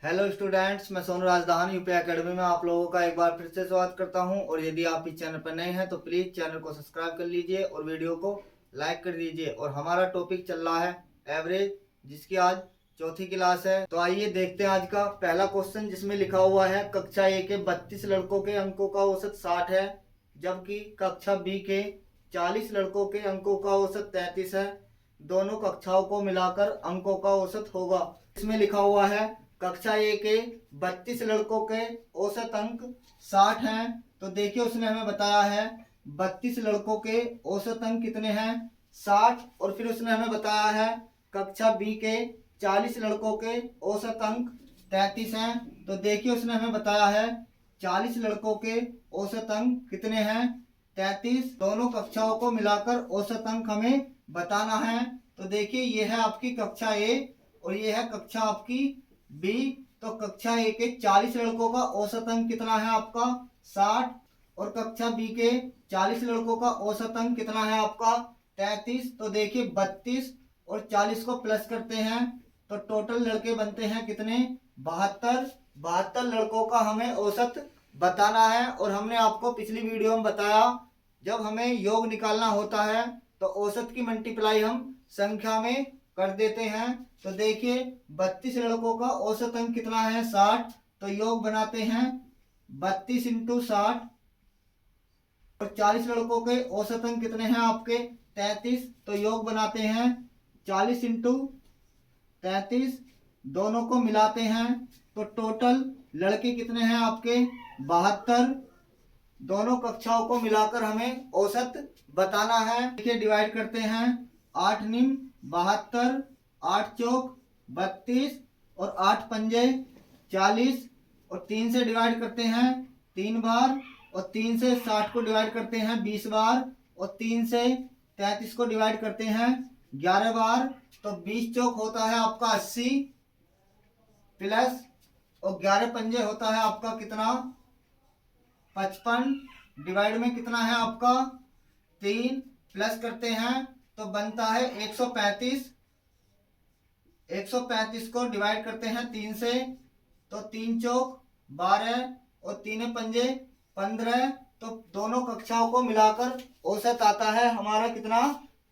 Hello students, मैं सोनू राजधानी UP academy में आप लोगों का एक बार फिर से स्वागत करता हूं। और यदि आप इस चैनल पर नए हैं तो प्लीज़ चैनल को सब्सक्राइब कर लीजिए और वीडियो को लाइक कर दीजिए। और हमारा टॉपिक चल रहा है एवरेज, जिसकी आज चौथी क्लास है। तो आइए देखते हैं आज का पहला क्वेश्चन, जिसमें लिखा हुआ है कक्षा ए के 32 लड़कों के अंकों का औसत 60 है, जबकि कक्षा बी के 40 लड़कों के अंकों का औसत 33 है। दोनों कक्षाओं को मिलाकर अंकों का औसत होगा। इसमें लिखा हुआ है कक्षा ए के 32 लड़कों के औसत अंक 60 हैं। तो देखिए, उसने हमें बताया है 32 लड़कों के औसत अंक कितने हैं, 60। और फिर उसने हमें बताया है कक्षा बी के 40 लड़कों के औसत अंक 33 हैं। तो देखिए, उसने हमें बताया है 40 लड़कों के औसत अंक कितने हैं, 33। दोनों कक्षाओं को मिलाकर औसत अंक हमें बताना है। तो देखिए, ये है आपकी कक्षा ए और ये है कक्षा आपकी बी। तो कक्षा ए के 40 लड़कों का औसत अंक कितना है आपका, 60। और कक्षा बी के 40 लड़कों का औसत अंक कितना है आपका, 33। तो देखिए, 32 और 40 को प्लस करते हैं तो टोटल लड़के बनते हैं कितने, 72। 72 लड़कों का हमें औसत बताना है। और हमने आपको पिछली वीडियो में बताया, जब हमें योग निकालना होता है तो औसत की मल्टीप्लाई हम संख्या में कर देते हैं। तो देखिए, 32 लड़कों का औसत अंक कितना है, 60। तो योग बनाते हैं 32 इंटू 60। और 40 लड़कों के औसत अंक कितने हैं आपके, 33। तो योग बनाते हैं 40 इंटू 33। दोनों को मिलाते हैं तो टोटल लड़के कितने हैं आपके, 72। दोनों कक्षाओं को मिलाकर हमें औसत बताना है। देखिए, डिवाइड करते हैं 8 निम 72, 8 चौक 32 और 8 पंजे 40। और 3 से डिवाइड करते हैं 3 बार। और 3 से 60 को डिवाइड करते हैं 20 बार। और 3 से 33 को डिवाइड करते हैं 11 बार। तो 20 चौक होता है आपका 80 प्लस और 11 पंजे होता है आपका कितना, 55। डिवाइड में कितना है आपका 3, प्लस करते हैं तो बनता है 135। 135 को डिवाइड करते हैं 3 से तो 3 चौक 12 और 3 पंजे 15। तो दोनों कक्षाओं को मिलाकर औसत आता है हमारा कितना,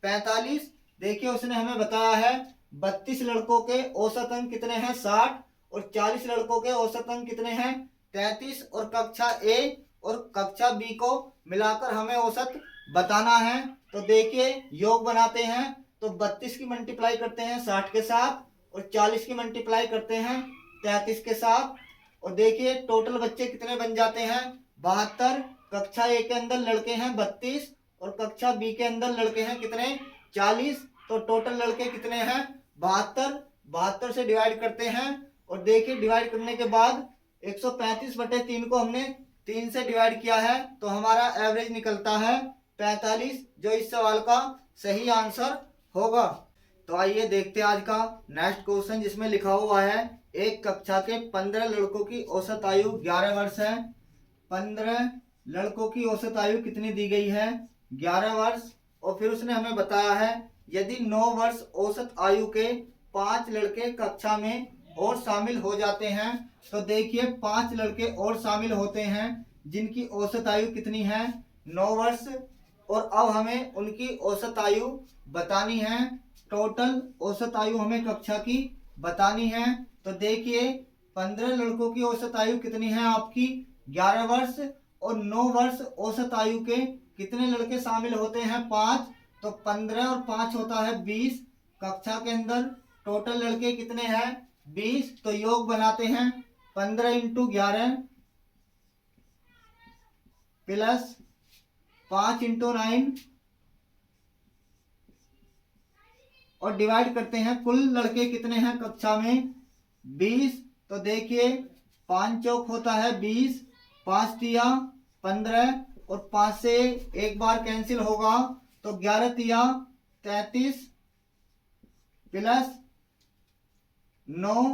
45। देखिए, उसने हमें बताया है 32 लड़कों के औसत अंक कितने हैं, 60। और 40 लड़कों के औसत अंक कितने हैं, 33। और कक्षा ए और कक्षा बी को मिलाकर हमें औसत बताना है। तो देखिए, योग बनाते हैं तो 32 की मल्टीप्लाई करते हैं 60 के साथ और 40 की मल्टीप्लाई करते हैं 33 के साथ। और देखिए, टोटल बच्चे कितने बन जाते हैं, 72। कक्षा ए के अंदर लड़के हैं 32 और कक्षा बी के अंदर लड़के हैं कितने, 40। तो टोटल लड़के कितने हैं, 72। 72 से डिवाइड करते हैं और देखिए, डिवाइड करने के बाद 135/3 को हमने 3 से डिवाइड किया है तो हमारा एवरेज निकलता है 45, जो इस सवाल का सही आंसर होगा। तो आइए देखते हैं आज का नेक्स्ट क्वेश्चन, जिसमें लिखा हुआ है एक कक्षा के 15 लड़कों की औसत आयु 11 वर्ष है। 15 लड़कों की औसत आयु कितनी दी गई है, 11 वर्ष। और फिर उसने हमें बताया है यदि 9 वर्ष औसत आयु के 5 लड़के कक्षा में और शामिल हो जाते हैं। तो देखिए, 5 लड़के और शामिल होते हैं जिनकी औसत आयु कितनी है, 9 वर्ष। और अब हमें उनकी औसत आयु बतानी है। टोटल औसत आयु हमें कक्षा की बतानी है। तो देखिए, 15 लड़कों की औसत आयु कितनी है आपकी, 11 वर्ष। और 9 वर्ष औसत आयु के कितने लड़के शामिल होते हैं, 5। तो 15 और 5 होता है 20। कक्षा के अंदर टोटल लड़के कितने हैं, 20। तो योग बनाते हैं 15 इंटू 11 प्लस 5 इंटू 9 और डिवाइड करते हैं कुल लड़के कितने हैं कक्षा में, 20। तो देखिए, 5 चौक होता है 20, 5 तिया 15 और 5 से एक बार कैंसिल होगा तो 11 तिया 33 प्लस 9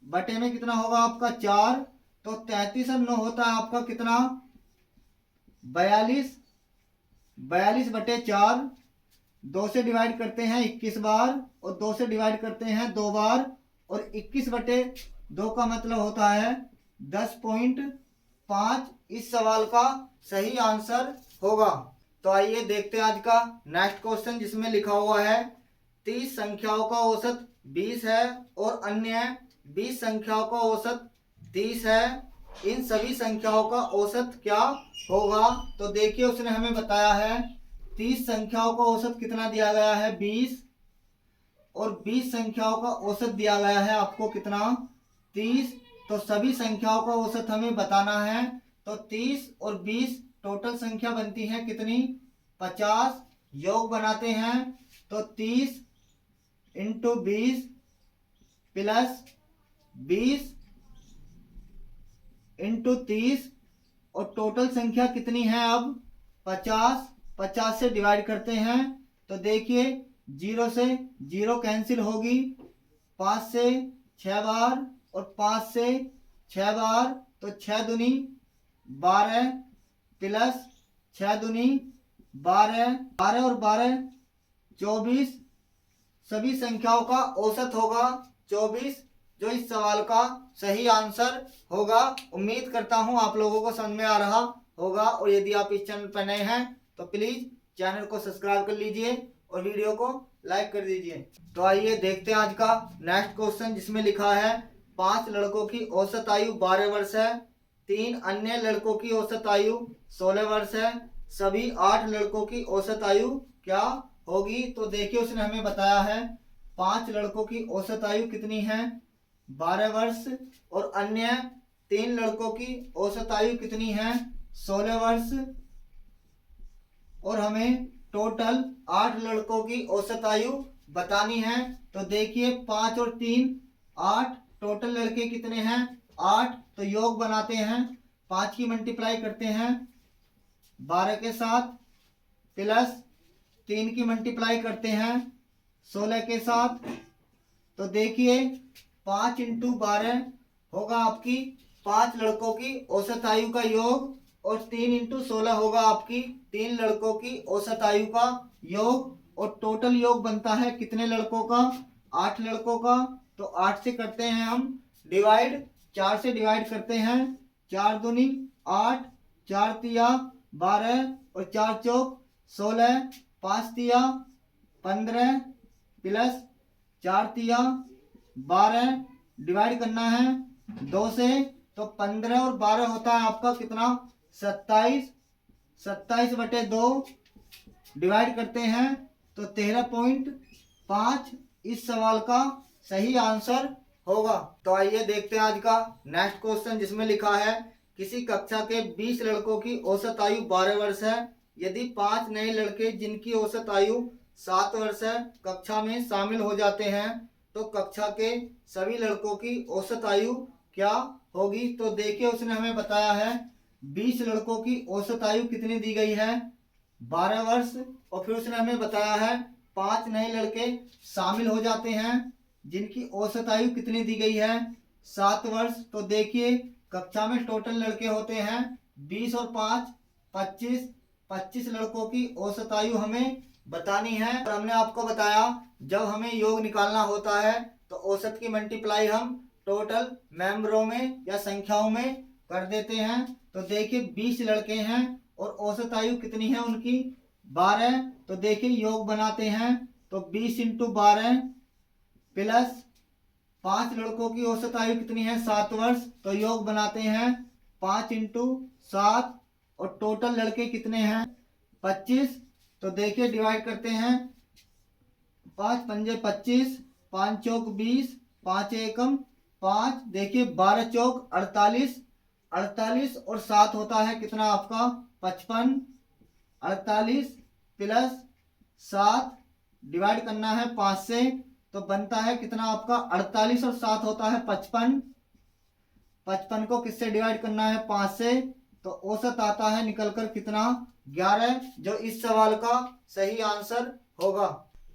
बटे में कितना होगा आपका 4। तो 33 और 9 होता है आपका कितना, 42। 42/4 2 से डिवाइड करते हैं 21 बार और 2 से डिवाइड करते हैं 2 बार। और 21 बटे 2 का मतलब होता है 10.5। इस सवाल का सही आंसर होगा। तो आइए देखते हैं आज का नेक्स्ट क्वेश्चन, जिसमें लिखा हुआ है 30 संख्याओं का औसत 20 है और अन्य 20 संख्याओं का औसत 30 है। इन सभी संख्याओं का औसत क्या होगा? तो देखिए उसने हमें बताया है 30 संख्याओं का औसत कितना दिया गया है 20, और 20 संख्याओं का औसत दिया गया है आपको कितना 30। तो सभी संख्याओं का औसत हमें बताना है। तो 30 और 20 टोटल संख्या बनती है कितनी 50। योग बनाते हैं तो 30 इंटू 20 प्लस 20 इंटू 30, और टोटल संख्या कितनी है अब 50। 50 से डिवाइड करते हैं तो देखिए 0 से 0 कैंसिल होगी, 5 से 6 बार और 5 से 6 बार, तो 6 दूनी 12 प्लस 6 दूनी 12, 12 और 12 24। सभी संख्याओं का औसत होगा 24, जो इस सवाल का सही आंसर होगा। उम्मीद करता हूं आप लोगों को समझ में आ रहा होगा, और यदि आप इस चैनल पर नए हैं तो प्लीज चैनल को सब्सक्राइब कर लीजिए और वीडियो को लाइक कर दीजिए। तो आइए देखते हैं आज का नेक्स्ट क्वेश्चन, जिसमें लिखा है 5 लड़कों की औसत आयु 12 वर्ष है, 3 अन्य लड़कों की औसत आयु 16 वर्ष है, सभी 8 लड़कों की औसत आयु क्या होगी? तो देखिए उसने हमें बताया है 5 लड़कों की औसत आयु कितनी है 12 वर्ष, और अन्य 3 लड़कों की औसत आयु कितनी है 16 वर्ष, और हमें टोटल 8 लड़कों की औसत आयु बतानी है। तो देखिए 5 और 3 8, टोटल लड़के कितने हैं 8। तो योग बनाते हैं, 5 की मल्टीप्लाई करते हैं 12 के साथ, प्लस 3 की मल्टीप्लाई करते हैं 16 के साथ। तो देखिए 5 इंटू 12 होगा आपकी 5 लड़कों की औसत आयु का योग, और 3 इंटू 16 होगा आपकी 3 लड़कों की औसत आयु का योग, और टोटल योग बनता है कितने लड़कों का 8 लड़कों का। तो 8 से करते हैं हम डिवाइड, 4 से डिवाइड करते हैं, 4 दूनी 8, 4 तिया 12 और 4 चौक 16, 5 तिया 15 प्लस 4 तिया 12, डिवाइड करना है 2 से, तो 15 और 12 होता है आपका कितना 27, 27/2 डिवाइड करते हैं तो 13.5 इस सवाल का सही आंसर होगा। तो आइए देखते हैं आज का नेक्स्ट क्वेश्चन, जिसमें लिखा है किसी कक्षा के 20 लड़कों की औसत आयु 12 वर्ष है। यदि 5 नए लड़के जिनकी औसत आयु 7 वर्ष है कक्षा में शामिल हो जाते हैं तो कक्षा के सभी लड़कों की औसत आयु क्या होगी? तो देखिए उसने हमें बताया है 20 लड़कों की औसत आयु कितनी दी गई है 12 वर्ष, और फिर उसने हमें बताया है 5 नए लड़के शामिल हो जाते हैं जिनकी औसत आयु कितनी दी गई है 7 वर्ष। तो देखिए कक्षा में टोटल लड़के होते हैं 20 और 5 25, 25 लड़कों की औसत आयु हमें बतानी है। और हमने आपको बताया जब हमें योग निकालना होता है तो औसत की मल्टीप्लाई हम टोटल मेंबरों में या संख्याओं में कर देते हैं। तो देखिए 20 लड़के हैं और औसत आयु कितनी है उनकी 12। तो देखिए योग बनाते हैं तो 20 इंटू 12 प्लस 5 लड़कों की औसत आयु कितनी है 7 वर्ष, तो योग बनाते हैं 5 इंटू 7, और टोटल लड़के कितने हैं 25। तो देखिए डिवाइड करते हैं 5 पंजे 25, 5 चौक 20, 5 एकम 5, देखिए 12 चौक 48, 48 और 7 होता है कितना आपका 55, 48 प्लस 7 डिवाइड करना है 5 से, तो बनता है कितना आपका 48 और 7 होता है 55। 55 को किससे डिवाइड करना है 5 से, तो औसत आता है निकलकर कितना 11, जो इस सवाल का सही आंसर होगा।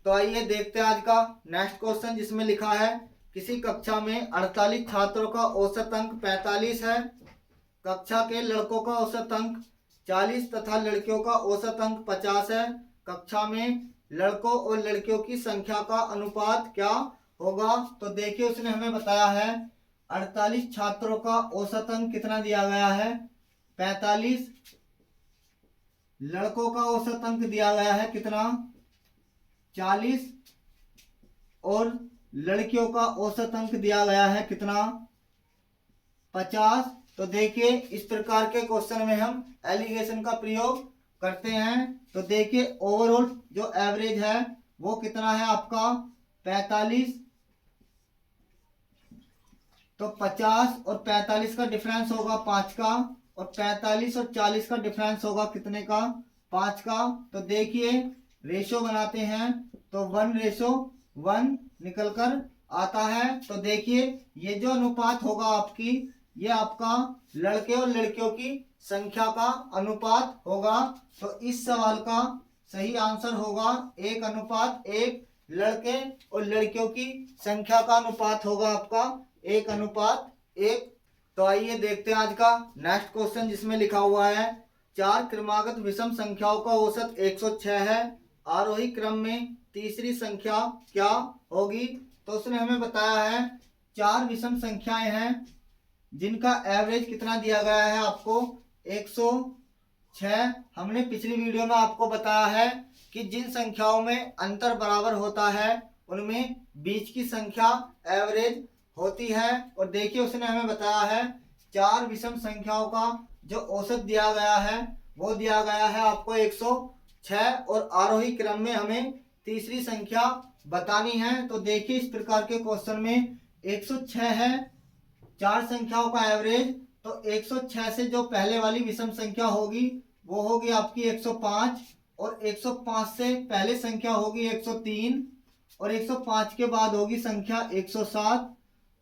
तो आइए देखते हैं आज का नेक्स्ट क्वेश्चन, जिसमें लिखा है किसी कक्षा में 48 छात्रों का औसत अंक 45 है। कक्षा के लड़कों का औसत अंक 40 तथा लड़कियों का औसत अंक 50 है। कक्षा में लड़कों और लड़कियों की संख्या का अनुपात क्या होगा? तो देखिए उसने हमें बताया है 48 छात्रों का औसत अंक कितना दिया गया है 45, लड़कों का औसत अंक दिया गया है कितना 40 और लड़कियों का औसत अंक दिया गया है कितना 50। तो देखिए इस प्रकार के क्वेश्चन में हम एलिगेशन का प्रयोग करते हैं। तो देखिए ओवरऑल जो एवरेज है वो कितना है आपका 45। तो 50 और 45 का डिफरेंस होगा 5 का, और 45 और 40 का डिफरेंस होगा कितने का 5 का। तो देखिए रेशो बनाते हैं तो 1:1 निकल कर आता है। तो देखिए ये जो अनुपात होगा आपकी, ये आपका लड़के और लड़कियों की संख्या का अनुपात होगा। तो इस सवाल का सही आंसर होगा 1:1। लड़के और लड़कियों की संख्या का अनुपात होगा आपका 1:1। तो आइए देखते हैं आज का नेक्स्ट क्वेश्चन, जिसमें लिखा हुआ है 4 क्रमागत विषम संख्याओं का औसत 106 है, आरोही क्रम में तीसरी संख्या क्या होगी। तो उसने हमें बताया है 4 विषम संख्याएं हैं जिनका एवरेज कितना दिया गया है आपको 106। हमने पिछली वीडियो में आपको बताया है कि जिन संख्याओं में अंतर बराबर होता है उनमें बीच की संख्या एवरेज होती है। और देखिए उसने हमें बताया है 4 विषम संख्याओं का जो औसत दिया गया है वो दिया गया है आपको 106, और आरोही क्रम में हमें तीसरी संख्या बतानी है। तो देखिए इस प्रकार के क्वेश्चन में 106 है 4 संख्याओं का एवरेज। तो 106 से जो पहले वाली विषम संख्या होगी वो होगी आपकी 105, और 105 से पहले संख्या होगी 103, और 105 के बाद होगी संख्या 107,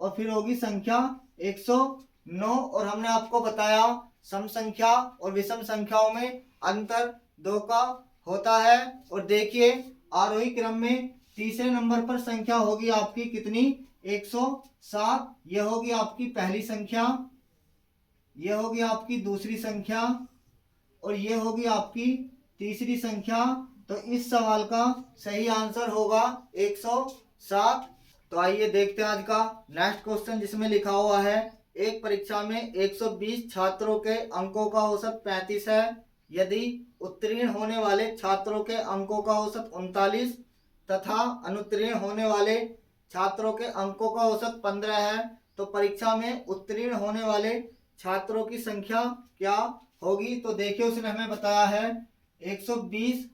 और फिर होगी संख्या 109। और हमने आपको बताया सम संख्या और विषम संख्याओं में अंतर 2 का होता है। और देखिए आरोही क्रम में तीसरे नंबर पर संख्या होगी आपकी कितनी 107। यह होगी आपकी पहली संख्या, यह होगी आपकी दूसरी संख्या, और यह होगी आपकी तीसरी संख्या। तो इस सवाल का सही आंसर होगा 107। तो आइए देखते हैं आज का नेक्स्ट क्वेश्चन, जिसमें लिखा हुआ है एक परीक्षा में 120 छात्रों के अंकों का औसत 35 है, यदि उत्तीर्ण होने वाले छात्रों के अंकों का औसत 39 तथा अनुत्तीर्ण होने वाले छात्रों के अंकों का औसत 15 है, तो परीक्षा में उत्तीर्ण होने वाले छात्रों की संख्या क्या होगी। तो देखिए उसने हमें बताया है 120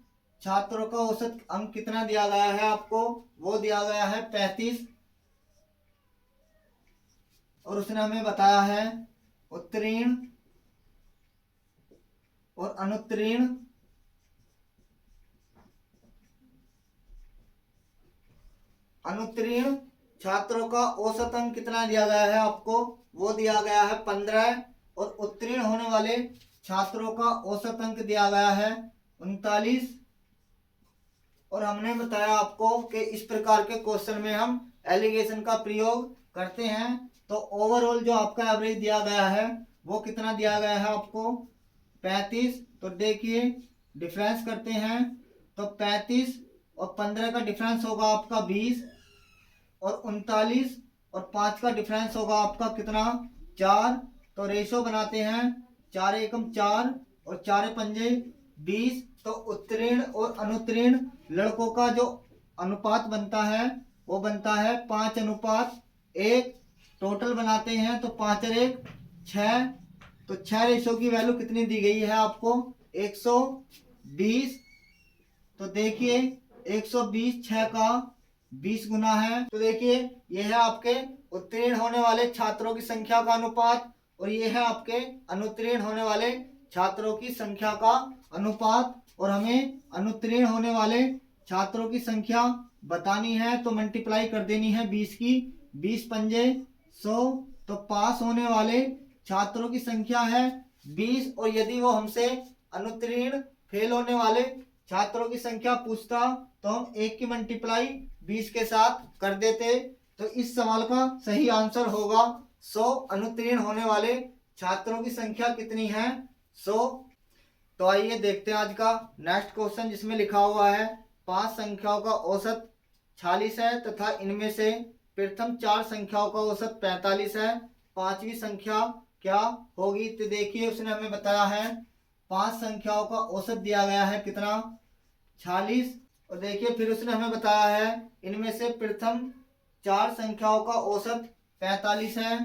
छात्रों का औसत अंक कितना दिया गया है आपको, वो दिया गया है 35, और उसने हमें बताया है उत्तीर्ण और अनुत्तीर्ण छात्रों का औसत अंक कितना दिया गया है आपको, वो दिया गया है 15, और उत्तीर्ण होने वाले छात्रों का औसत अंक दिया गया है 39। और हमने बताया आपको कि इस प्रकार के क्वेश्चन में हम एलिगेशन का प्रयोग करते हैं। तो ओवरऑल जो आपका एवरेज दिया गया है वो कितना दिया गया है आपको 35। तो देखिए डिफरेंस करते हैं तो 35 और 15 का डिफरेंस होगा आपका 20, और 39 और 5 का डिफरेंस होगा आपका कितना 4। तो रेशो बनाते हैं 4 एकम 4 और 4 पंजे 20। तो उत्तीर्ण और अनुत्तीर्ण लड़कों का जो अनुपात बनता है वो बनता है 5:1। टोटल बनाते हैं तो 5 और 1 6। तो 6 रेशो की वैल्यू कितनी दी गई है आपको 120। तो देखिए 120 6 का 20 गुना है। तो देखिए यह है आपके उत्तीर्ण होने वाले छात्रों की संख्या का अनुपात, और यह है आपके अनुत्तीर्ण होने वाले छात्रों की संख्या का अनुपात। और हमें अनुत्तीर्ण होने वाले छात्रों की संख्या बतानी है तो मल्टीप्लाई कर देनी है 20 की, 20 पंजे 100। तो पास होने वाले छात्रों की संख्या है 20, और यदि वो हमसे अनुत्तीर्ण फेल होने वाले छात्रों की संख्या पूछता तो हम 1 की मल्टीप्लाई 20 के साथ कर देते। तो इस सवाल का सही आंसर होगा 100। अनुत्तीर्ण होने वाले छात्रों की संख्या कितनी है 100। तो आइए देखते हैं आज का नेक्स्ट क्वेश्चन, जिसमें लिखा हुआ है 5 संख्याओं का औसत 46 है तथा इनमें से प्रथम 4 संख्याओं का औसत 45 है, पांचवी संख्या क्या होगी? तो देखिए उसने हमें बताया है 5 संख्याओं का औसत दिया गया है कितना? 46। और देखिए फिर उसने हमें बताया है इनमें से प्रथम 4 संख्याओं का औसत 45 है,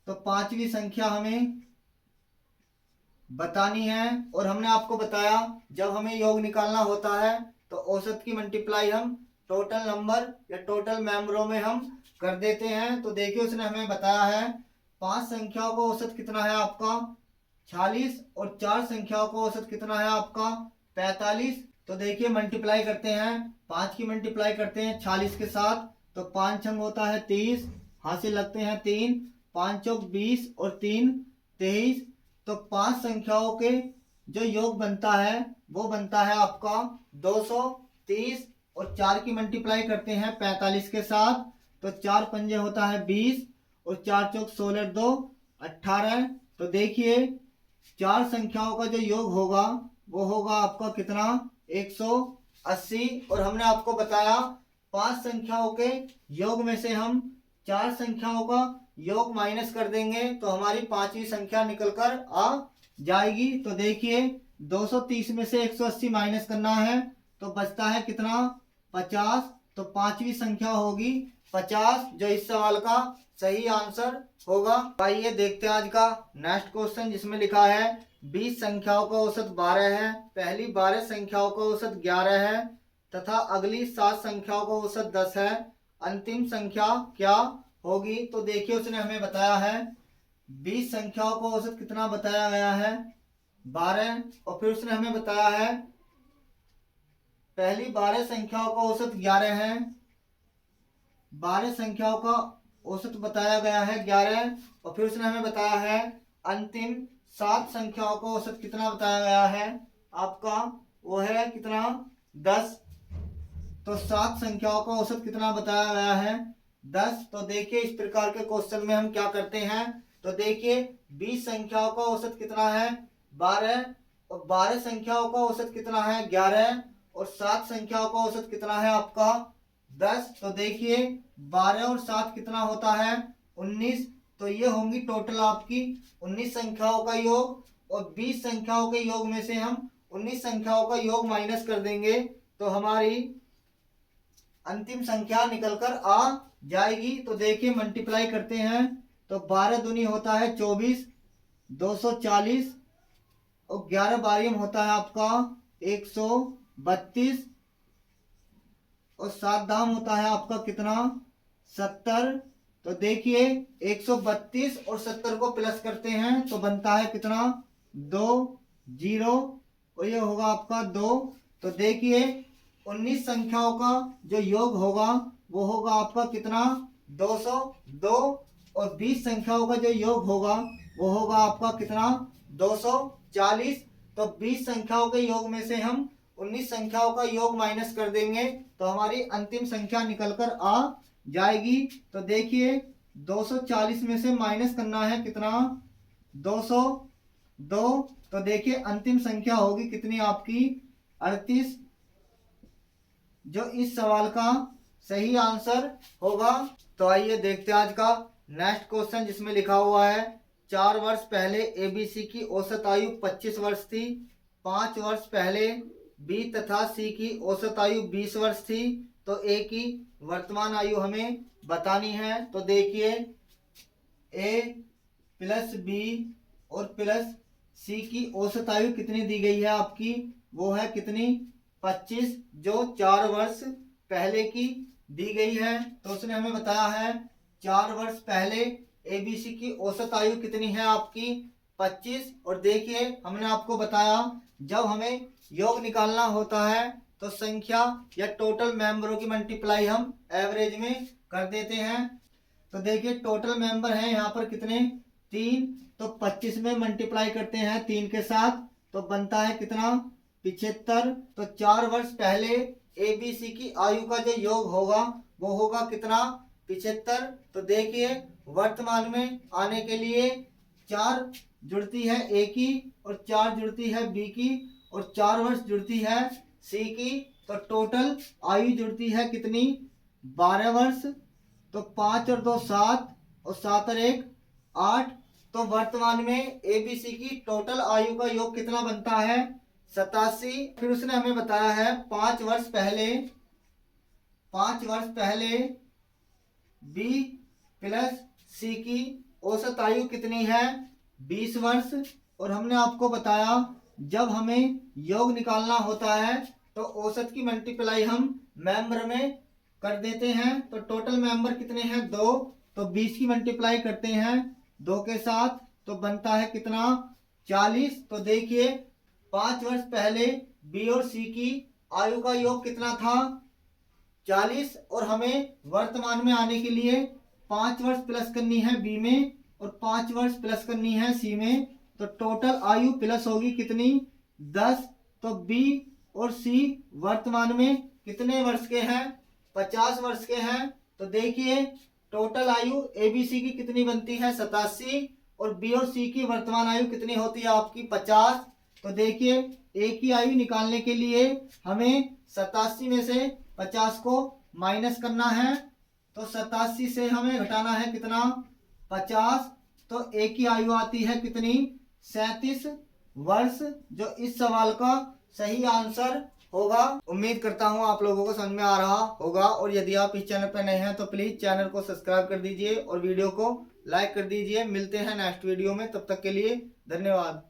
तो पांचवी संख्या हमें बतानी है। और हमने आपको बताया जब हमें योग निकालना होता है तो औसत की मल्टीप्लाई हम टोटल नंबर या टोटल मेंबरों में हम कर देते हैं। तो देखिए उसने हमें बताया है 5 संख्याओं का औसत कितना है आपका? 46 और 4 संख्याओं का औसत कितना है आपका? 45। तो देखिए मल्टीप्लाई करते हैं, 5 की मल्टीप्लाई करते हैं 46 के साथ, तो 5 छंग होता है 30, हासिल लगते हैं 3, 5 चौक 20 और 3 23। तो 5 संख्याओं के जो योग बनता है वो बनता है आपका 230। और 4 की मल्टीप्लाई करते हैं 45 के साथ, तो 4 पंजे होता है 20 और 4 चौक 16 2 18। तो देखिए 4 संख्याओं का जो योग होगा वो होगा आपका कितना? 180। और हमने आपको बताया 5 संख्याओं के योग में से हम 4 संख्याओं का योग माइनस कर देंगे तो हमारी पांचवी संख्या निकल कर आ जाएगी। तो देखिए 230 में से 180 माइनस करना है तो बचता है कितना? 50। तो पांचवी संख्या होगी 50, जो इस सवाल का सही आंसर होगा। आइए देखते हैं आज का नेक्स्ट क्वेश्चन, जिसमें लिखा है 20 संख्याओं का औसत 12 है, पहली 12 संख्याओं का औसत 11 है तथा अगली 7 संख्याओं का औसत 10 है, अंतिम संख्या क्या होगी? तो देखिए उसने हमें बताया है 20 संख्याओं का औसत कितना बताया गया है? 12। और फिर उसने हमें बताया है पहली 12 संख्याओं का औसत 11 है, 12 संख्याओं का औसत बताया गया है 11। और फिर उसने हमें बताया है अंतिम 7 संख्याओं का औसत कितना बताया गया है आपका? वो है कितना? 10। तो 7 संख्याओं का औसत कितना बताया गया है? 10। तो देखिए इस प्रकार के क्वेश्चन में हम क्या करते हैं, तो देखिए 20 संख्याओं का औसत कितना है? 12। और 12 संख्याओं का औसत कितना है? 11। और 7 संख्याओं का औसत कितना है आपका? 10। तो देखिए 12 और 7 कितना होता है? 19। तो ये होंगी टोटल आपकी 19 संख्याओं का योग, और 20 संख्याओं के योग में से हम 19 संख्याओं का योग माइनस कर देंगे तो हमारी अंतिम संख्या निकलकर आ जाएगी। तो देखिए मल्टीप्लाई करते हैं तो 12 दूनी होता है 24, 240 और 11 बारियम होता है आपका 132 और 7 दाम होता है आपका कितना? 70। तो देखिए 132 और 70 को प्लस करते हैं तो बनता है कितना? 2 0 और ये होगा आपका 2। तो देखिए 19 संख्याओं का जो योग होगा वो होगा आपका कितना? 202। और 20 संख्याओं का जो योग होगा वो होगा आपका कितना? 240। तो 20 संख्याओं के योग में से हम 19 संख्याओं का योग माइनस कर देंगे तो हमारी अंतिम संख्या निकलकर आ जाएगी। तो देखिए 240 में से माइनस करना है कितना? 202। तो देखिए अंतिम संख्या होगी कितनी आपकी? 38, जो इस सवाल का सही आंसर होगा। तो आइए देखते हैं आज का नेक्स्ट क्वेश्चन, जिसमें लिखा हुआ है 4 वर्ष पहले एबीसी की औसत आयु 25 वर्ष थी, 5 वर्ष पहले बी तथा सी की औसत आयु 20 वर्ष थी, तो ए की वर्तमान आयु हमें बतानी है। तो देखिए ए प्लस बी और प्लस सी की औसत आयु कितनी दी गई है आपकी? वो है कितनी? 25, जो 4 वर्ष पहले की दी गई है। तो उसने हमें बताया है 4 वर्ष पहले एबीसी की औसत आयु कितनी है आपकी? 25। और देखिए हमने आपको बताया जब हमें योग निकालना होता है तो संख्या या टोटल मेंबरों की मल्टीप्लाई हम एवरेज में कर देते हैं। तो देखिए टोटल मेंबर हैं यहाँ पर कितने? 3। तो 25 में मल्टीप्लाई करते हैं 3 के साथ तो बनता है कितना? 75। तो 4 वर्ष पहले एबीसी की आयु का जो योग होगा वो होगा कितना? 75। तो देखिए वर्तमान में आने के लिए 4 जुड़ती है ए की और 4 जुड़ती है बी की और 4 वर्ष जुड़ती है सी की। तो टोटल आयु जुड़ती है कितनी? 12 वर्ष। तो 5 और 2 7 और 7 और 1 8। तो वर्तमान में एबीसी की टोटल आयु का योग कितना बनता है? 87। फिर उसने हमें बताया है 5 वर्ष पहले बी प्लस सी की औसत आयु कितनी है? 20 वर्ष। और हमने आपको बताया जब हमें योग निकालना होता है तो औसत की मल्टीप्लाई हम मेंबर में कर देते हैं। तो टोटल मेंबर कितने हैं? 2। तो 20 की मल्टीप्लाई करते हैं 2 के साथ तो बनता है कितना? 40। तो देखिए 5 वर्ष पहले बी और सी की आयु का योग कितना था? 40। और हमें वर्तमान में आने के लिए 5 वर्ष प्लस करनी है बी में और 5 वर्ष प्लस करनी है सी में। तो टोटल आयु प्लस होगी कितनी? 10। तो बी और सी वर्तमान में कितने वर्ष के हैं? 50 वर्ष के हैं। तो देखिए टोटल आयु एबीसी की कितनी बनती है? 87। और बी और सी की वर्तमान आयु कितनी होती है आपकी? 50। तो देखिए एक ही आयु निकालने के लिए हमें 87 में से 50 को माइनस करना है। तो 87 से हमें घटाना है कितना? 50। तो एक ही आयु आती है कितनी? 37 वर्ष, जो इस सवाल का सही आंसर होगा। उम्मीद करता हूँ आप लोगों को समझ में आ रहा होगा। और यदि आप इस चैनल पर नए हैं तो प्लीज चैनल को सब्सक्राइब कर दीजिए और वीडियो को लाइक कर दीजिए। मिलते हैं नेक्स्ट वीडियो में, तब तक के लिए धन्यवाद।